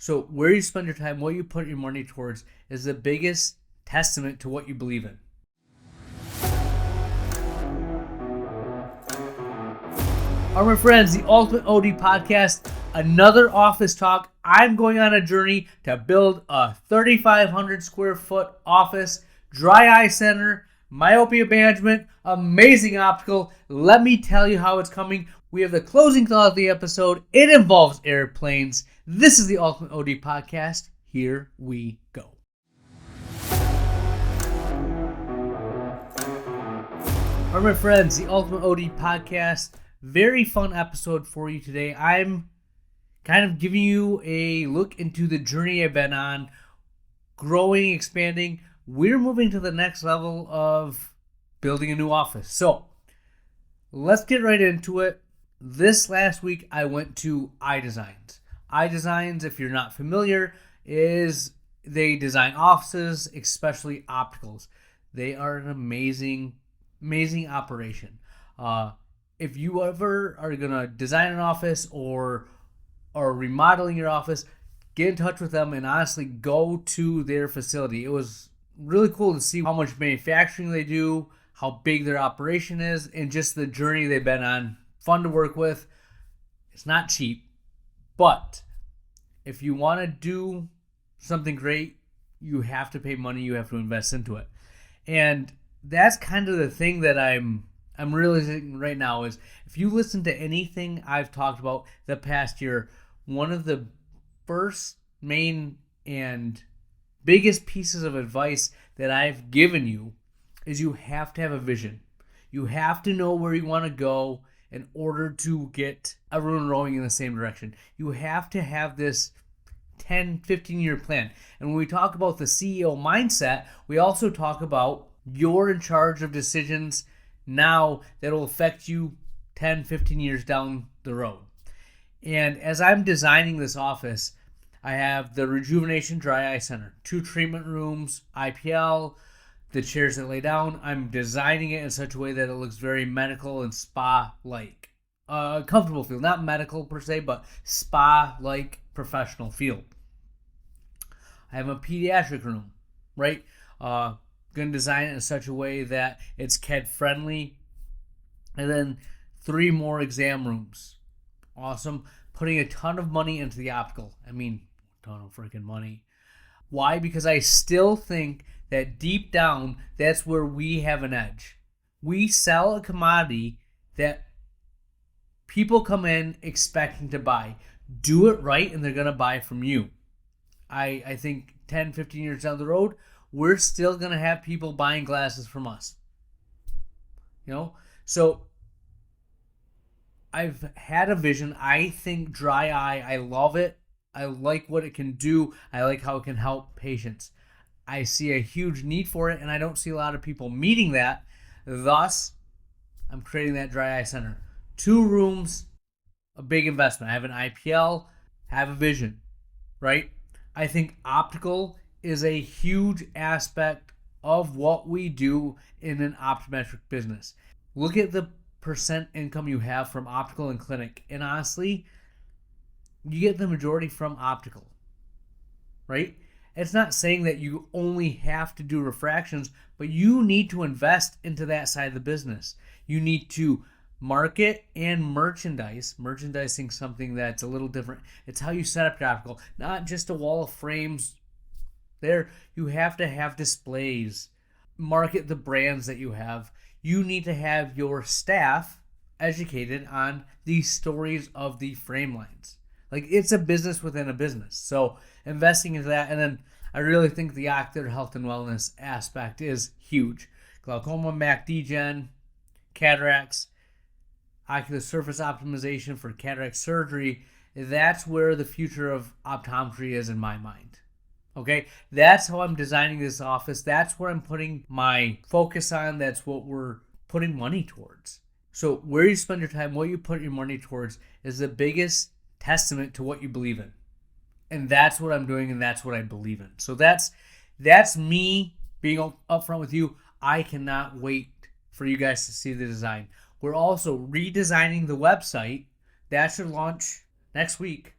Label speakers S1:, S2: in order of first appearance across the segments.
S1: So where you spend your time, what you put your money towards, is the biggest testament to what you believe in. All right, my friends, the Ultimate OD Podcast, another office talk. I'm going on a journey to build a 3,500 square foot office, dry eye center, myopia management, amazing optical. Let me tell you how it's coming. We have the closing thought of the episode. It involves airplanes. This is the Ultimate OD Podcast. Here we go. All right, my friends, the Ultimate OD Podcast. Very fun episode for you today. I'm kind of giving you a look into the journey I've been on, growing, expanding. We're moving to the next level of building a new office. So let's get right into it. This last week, I went to iDesigns. iDesigns, if you're not familiar, is they design offices, especially opticals. They are an amazing operation. If you ever are going to design an office or remodeling your office, get in touch with them and honestly go to their facility. It was really cool to see how much manufacturing they do, how big their operation is, and just the journey they've been on. Fun to work with. It's not cheap, but if you want to do something great, you have to pay money, you have to invest into it. And that's kind of the thing that I'm realizing right now is if you listen to anything I've talked about the past year, one of the first main and biggest pieces of advice that I've given you is you have to have a vision. You have to know where you want to go in order to get everyone rowing in the same direction. You have to have this 10, 15-year plan. And when we talk about the CEO mindset, we also talk about you're in charge of decisions now that will affect you 10, 15 years down the road. And as I'm designing this office, I have the Rejuvenation Dry Eye Center, 2 treatment rooms, IPL, the chairs that lay down. I'm designing it in such a way that it looks very medical and spa-like. Comfortable feel, not medical per se, but spa-like professional feel. I have a pediatric room, right? Going to design it in such a way that it's kid friendly. And then 3 more exam rooms. Awesome. Putting a ton of money into the optical. I mean, a ton of freaking money. Why? Because I still think that deep down, that's where we have an edge. We sell a commodity that people come in expecting to buy. Do it right and they're going to buy from you. I think 10, 15 years down the road, we're still going to have people buying glasses from us. So I've had a vision. I think dry eye, I love it. I like what it can do. I like how it can help patients. I see a huge need for it, and I don't see a lot of people meeting that. Thus, I'm creating that dry eye center. 2 rooms, a big investment. I have an IPL, have a vision, right? I think optical is a huge aspect of what we do in an optometric business. Look at the percent income you have from optical and clinic, and honestly, you get the majority from optical, right? It's not saying that you only have to do refractions, but you need to invest into that side of the business. You need to market and merchandise. Merchandising something that's a little different. It's how you set up your optical, not just a wall of frames. There, you have to have displays, market the brands that you have. You need to have your staff educated on the stories of the frame lines. Like, it's a business within a business. So investing into that, and then I really think the ocular health and wellness aspect is huge. Glaucoma, MAC degen, cataracts, ocular surface optimization for cataract surgery. That's where the future of optometry is in my mind. Okay, that's how I'm designing this office. That's where I'm putting my focus on. That's what we're putting money towards. So where you spend your time, what you put your money towards is the biggest testament to what you believe in. And that's what I'm doing, and that's what I believe in. So that's me being upfront with you. I cannot wait for you guys to see the design. We're also redesigning the website. That should launch next week.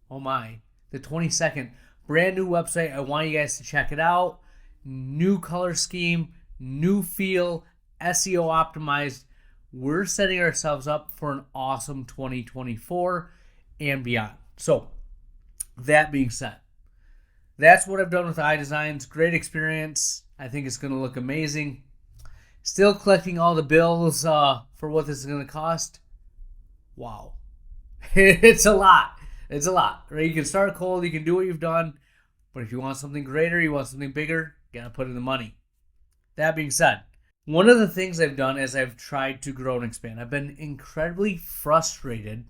S1: Oh my. the 22nd. Brand new website. I want you guys to check it out. New color scheme, new feel, SEO optimized. We're setting ourselves up for an awesome 2024 and beyond. So, that being said, that's what I've done with iDesigns. Great experience. I think it's going to look amazing. Still collecting all the bills for what this is going to cost. Wow. It's a lot. It's a lot, right? You can start cold. You can do what you've done. But if you want something greater, you want something bigger, you got to put in the money. That being said, one of the things I've done as I've tried to grow and expand, I've been incredibly frustrated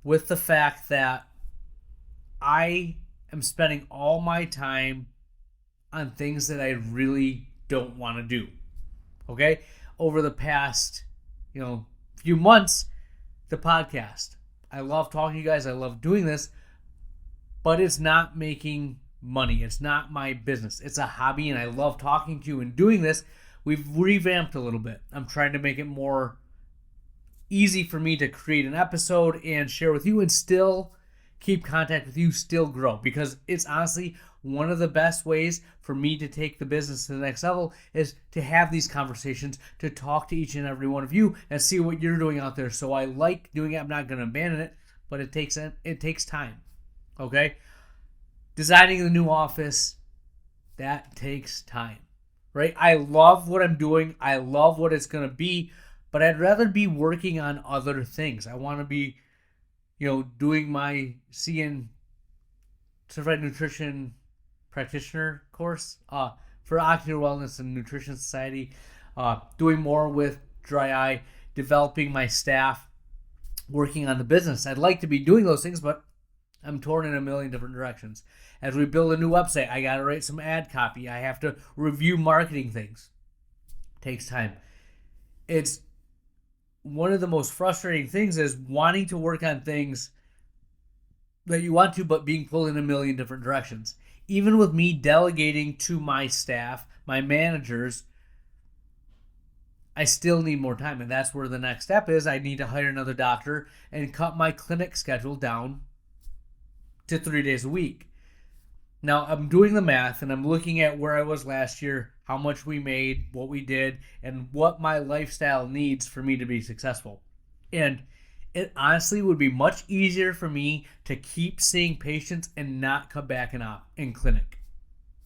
S1: with the fact that I am spending all my time on things that I really don't want to do. Okay? Over the past, few months, the podcast. I love talking to you guys. I love doing this, but it's not making money. It's not my business. It's a hobby, and I love talking to you and doing this. We've revamped a little bit. I'm trying to make it more easy for me to create an episode and share with you and still keep contact with you, still grow, because it's honestly one of the best ways for me to take the business to the next level is to have these conversations, to talk to each and every one of you and see what you're doing out there. So I like doing it. I'm not going to abandon it, but it takes time. Okay? Designing the new office, that takes time. Right? I love what I'm doing. I love what it's going to be, but I'd rather be working on other things. I want to be, doing my CN Certified Nutrition Practitioner course for Ocular Wellness and Nutrition Society, doing more with dry eye, developing my staff, working on the business. I'd like to be doing those things, but I'm torn in a million different directions. As we build a new website, I got to write some ad copy. I have to review marketing things. It takes time. It's one of the most frustrating things is wanting to work on things that you want to, but being pulled in a million different directions. Even with me delegating to my staff, my managers, I still need more time. And that's where the next step is. I need to hire another doctor and cut my clinic schedule down to 3 days a week. Now, I'm doing the math, and I'm looking at where I was last year, how much we made, what we did, and what my lifestyle needs for me to be successful. And it honestly would be much easier for me to keep seeing patients and not cut back in clinic.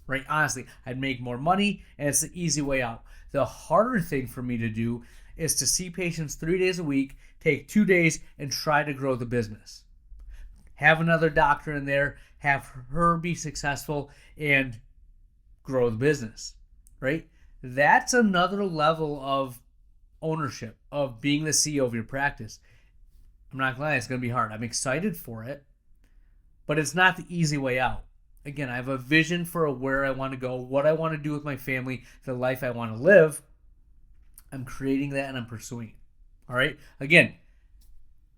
S1: Right? Honestly, I'd make more money, and it's the easy way out. The harder thing for me to do is to see patients 3 days a week, take 2 days, and try to grow the business. Have another doctor in there, have her be successful, and grow the business, right? That's another level of ownership, of being the CEO of your practice. I'm not gonna lie, it's going to be hard. I'm excited for it, but it's not the easy way out. Again, I have a vision for where I want to go, what I want to do with my family, the life I want to live. I'm creating that and I'm pursuing it. All right? Again,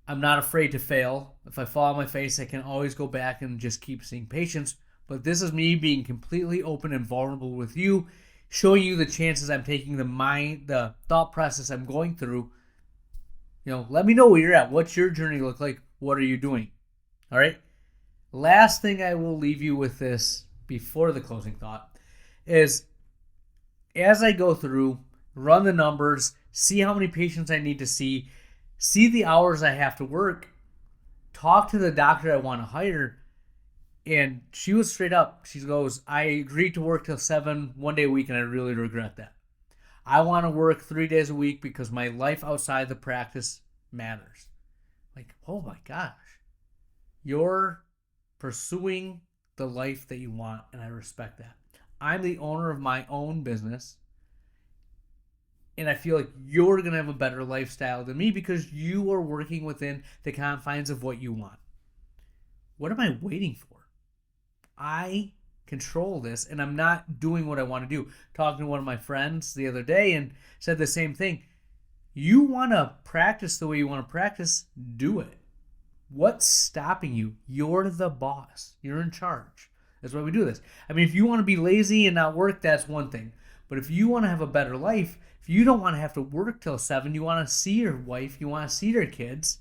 S1: I'm not afraid to fail. If I fall on my face, I can always go back and just keep seeing patients. But this is me being completely open and vulnerable with you, showing you the chances I'm taking, the thought process I'm going through. Let me know where you're at. What's your journey look like? What are you doing? All right? Last thing I will leave you with this before the closing thought is as I go through, run the numbers, see how many patients I need to see the hours I have to work, talk to the doctor I want to hire, and she was straight up. She goes, I agreed to work till 7 one day a week, and I really regret that. I want to work 3 days a week because my life outside the practice matters. Like, oh my gosh. You're pursuing the life that you want, and I respect that. I'm the owner of my own business, and I feel like you're going to have a better lifestyle than me because you are working within the confines of what you want. What am I waiting for? I control this, and I'm not doing what I want to do. Talking to one of my friends the other day and said the same thing. You want to practice the way you want to practice, do it. What's stopping you? You're the boss. You're in charge. That's why we do this. I mean, if you want to be lazy and not work, that's one thing. But if you want to have a better life, if you don't want to have to work till 7, you want to see your wife, you want to see your kids,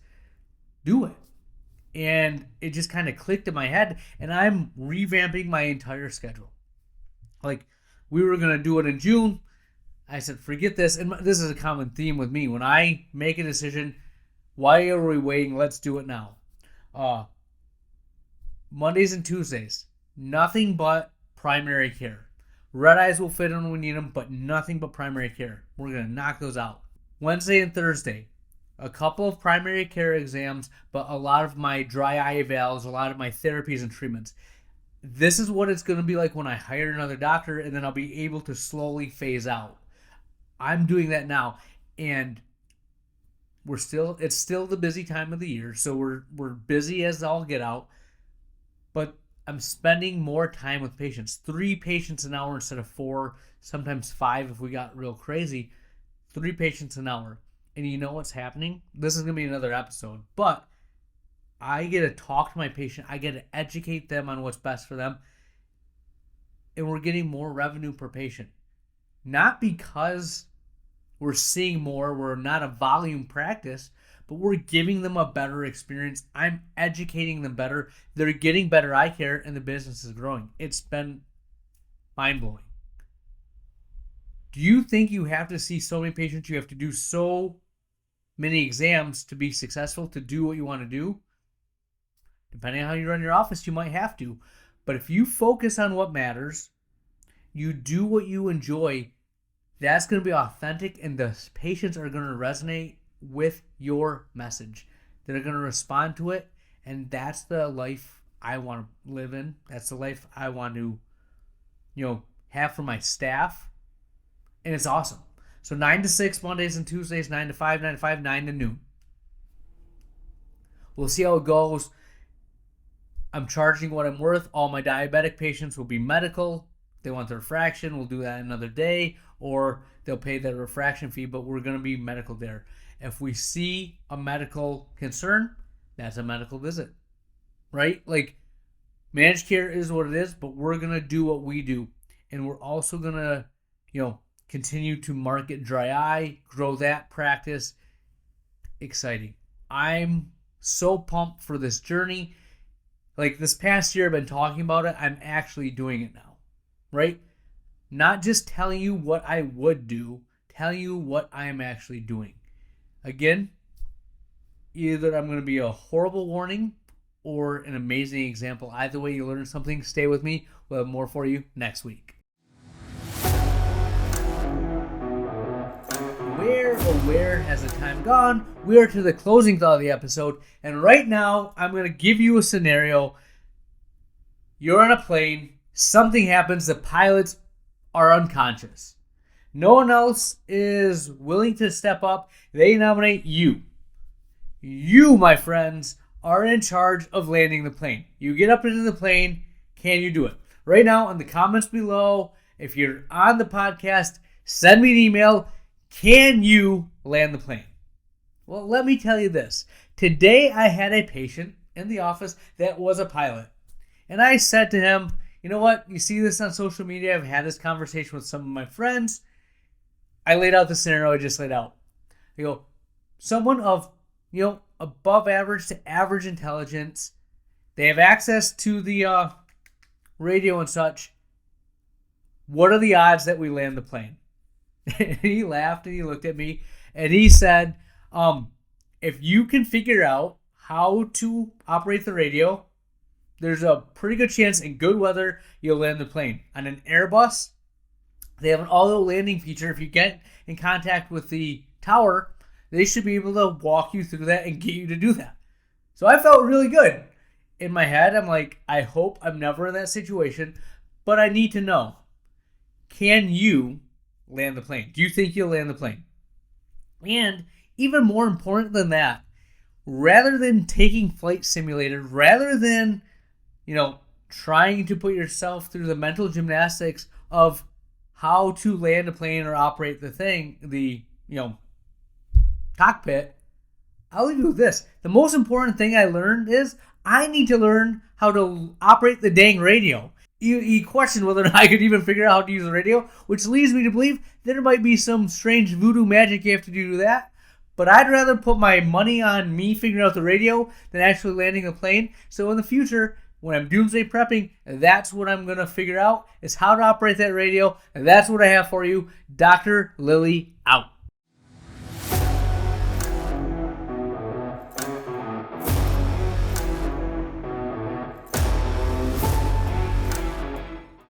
S1: do it. And it just kind of clicked in my head, and I'm revamping my entire schedule. Like, we were going to do it in June. I said, forget this. And this is a common theme with me. When I make a decision, why are we waiting? Let's do it now. Mondays and Tuesdays, nothing but primary care. Red eyes will fit in when we need them, but nothing but primary care. We're going to knock those out. Wednesday and Thursday, a couple of primary care exams, but a lot of my dry eye evals, a lot of my therapies and treatments. This is what it's going to be like when I hire another doctor, and then I'll be able to slowly phase out. I'm doing that now, and it's still the busy time of the year, so we're busy as all get out, but I'm spending more time with patients. 3 patients an hour instead of 4, sometimes 5 if we got real crazy. 3 patients an hour. And you know what's happening? This is going to be another episode, but I get to talk to my patient. I get to educate them on what's best for them. And we're getting more revenue per patient. Not because we're seeing more, we're not a volume practice, but we're giving them a better experience. I'm educating them better. They're getting better eye care, and the business is growing. It's been mind-blowing. Do you think you have to see so many patients, you have to do so many exams to be successful, to do what you want to do? Depending on how you run your office, you might have to. But if you focus on what matters, you do what you enjoy, that's going to be authentic, and the patients are going to resonate with your message. They're going to respond to it, and that's the life I want to live in. That's the life I want to, have for my staff, and it's awesome. So 9 to 6 Mondays and Tuesdays, 9 to 5, 9 to 5, 9 to noon. We'll see how it goes. I'm charging what I'm worth. All my diabetic patients will be medical. If they want the refraction, we'll do that another day, or they'll pay the refraction fee, but we're going to be medical there. If we see a medical concern, that's a medical visit, right? Like, managed care is what it is, but we're going to do what we do. And we're also going to, continue to market dry eye, grow that practice. Exciting. I'm so pumped for this journey. Like, this past year I've been talking about it. I'm actually doing it now, right? Not just telling you what I would do, telling you what I am actually doing. Again, either I'm going to be a horrible warning or an amazing example. Either way, you learn something. Stay with me. We'll have more for you next week. Where has the time gone? We are to the closing thought of the episode, and right now I'm going to give you a scenario. You're on a plane, something happens, the pilots are unconscious. No one else is willing to step up. They nominate you. You, my friends, are in charge of landing the plane. You get up into the plane. Can you do it? Right now, in the comments below, if you're on the podcast, send me an email. Can you land the plane? Well, let me tell you this. Today, I had a patient in the office that was a pilot. And I said to him, you know what? You see this on social media. I've had this conversation with some of my friends. I laid out the scenario I just laid out. I go, someone of, above average to average intelligence. They have access to the radio and such. What are the odds that we land the plane? And he laughed and he looked at me and he said, if you can figure out how to operate the radio, there's a pretty good chance in good weather you'll land the plane. On an Airbus, they have an auto landing feature. If you get in contact with the tower, they should be able to walk you through that and get you to do that. So I felt really good. In my head, I'm like, I hope I'm never in that situation, but I need to know. Can you land the plane? Do you think you'll land the plane? And even more important than that, rather than taking flight simulator, rather than, trying to put yourself through the mental gymnastics of how to land a plane or operate the cockpit, I'll leave you with this. The most important thing I learned is I need to learn how to operate the dang radio. He questioned whether or not I could even figure out how to use the radio, which leads me to believe there might be some strange voodoo magic you have to do that. But I'd rather put my money on me figuring out the radio than actually landing a plane. So in the future, when I'm doomsday prepping, that's what I'm going to figure out, is how to operate that radio. And that's what I have for you. Dr. Lily out.